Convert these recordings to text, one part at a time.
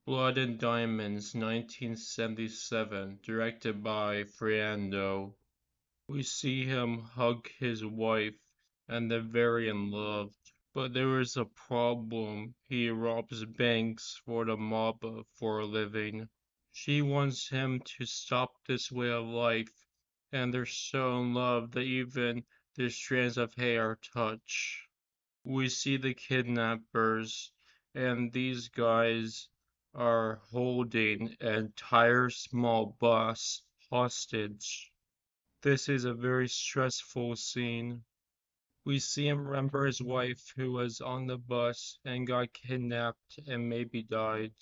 Blood and Diamonds, 1977, directed by Fernando. We see him hug his wife, and they're very in love. But there is a problem. He robs banks for the mob for a living. She wants him to stop this way of life, and they're so in love that even their strands of hair touch. We see the kidnappers, and these guys are holding an entire small bus hostage. This is a very stressful scene. We see him remember his wife who was on the bus and got kidnapped and maybe died.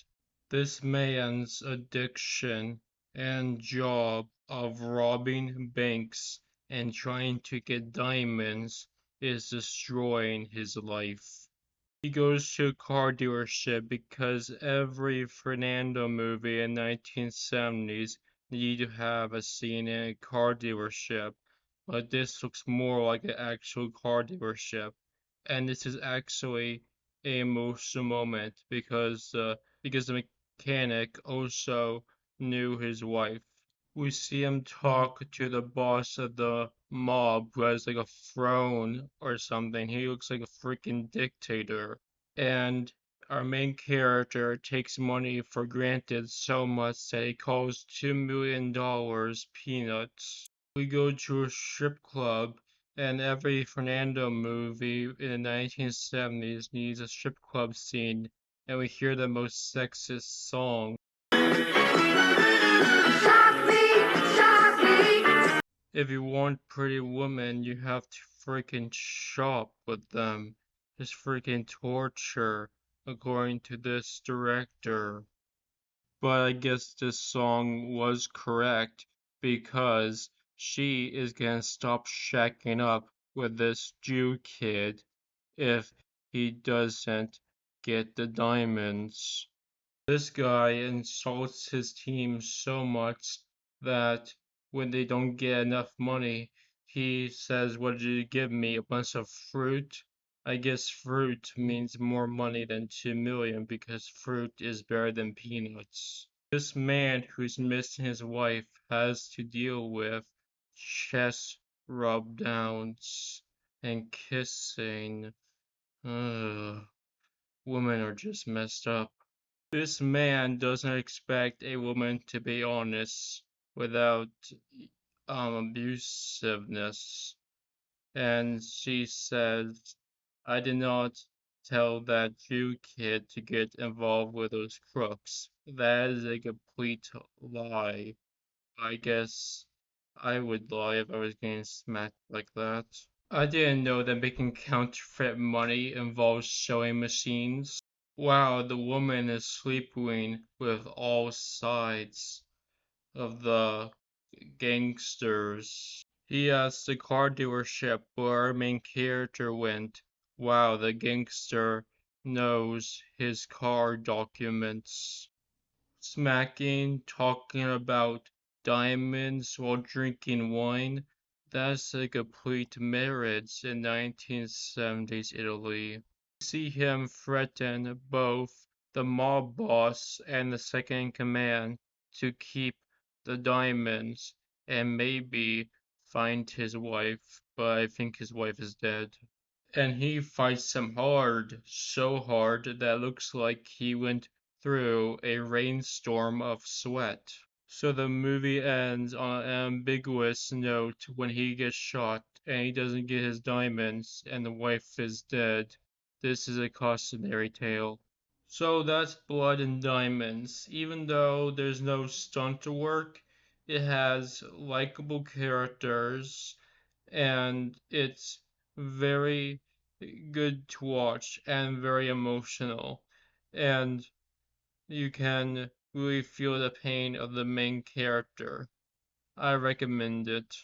This man's addiction and job of robbing banks and trying to get diamonds is destroying his life. He goes to a car dealership because every Fernando movie in 1970s needed to have a scene in a car dealership, but this looks more like an actual car dealership. And this is actually a emotional moment because the mechanic also knew his wife. We see him talk to the boss of the mob who has like a throne or something. He looks like a freaking dictator. And our main character takes money for granted so much that he calls $2 million peanuts. We go to a strip club, and every Fernando movie in the 1970s needs a strip club scene, and we hear the most sexist song. If you want pretty women, you have to freaking shop with them. It's freaking torture, according to this director. But I guess this song was correct because she is gonna stop shacking up with this Jew kid if he doesn't get the diamonds. This guy insults his team so much that when they don't get enough money, he says, "What did you give me? A bunch of fruit?" I guess fruit means more money than 2 million because fruit is better than peanuts. This man who's missing his wife has to deal with chest rub downs and kissing. Ugh, women are just messed up. This man doesn't expect a woman to be honest without abusiveness. And she says, I did not tell that Jew kid to get involved with those crooks. That is a complete lie. I guess I would lie if I was getting smacked like that. I didn't know that making counterfeit money involves sewing machines. Wow, the woman is sleeping with all sides of the gangsters. He asks the car dealership where our main character went. Wow, the gangster knows his car documents. Smacking, talking about diamonds while drinking wine. That's a complete marriage in 1970s Italy. See him threaten both the mob boss and the second in command to keep the diamonds and maybe find his wife, but I think his wife is dead. And he fights him hard, so hard that it looks like he went through a rainstorm of sweat. So the movie ends on an ambiguous note when he gets shot and he doesn't get his diamonds and the wife is dead. This is a cautionary tale. So that's Blood and Diamonds. Even though there's no stunt work, it has likable characters and it's very good to watch and very emotional. And you can really feel the pain of the main character. I recommend it.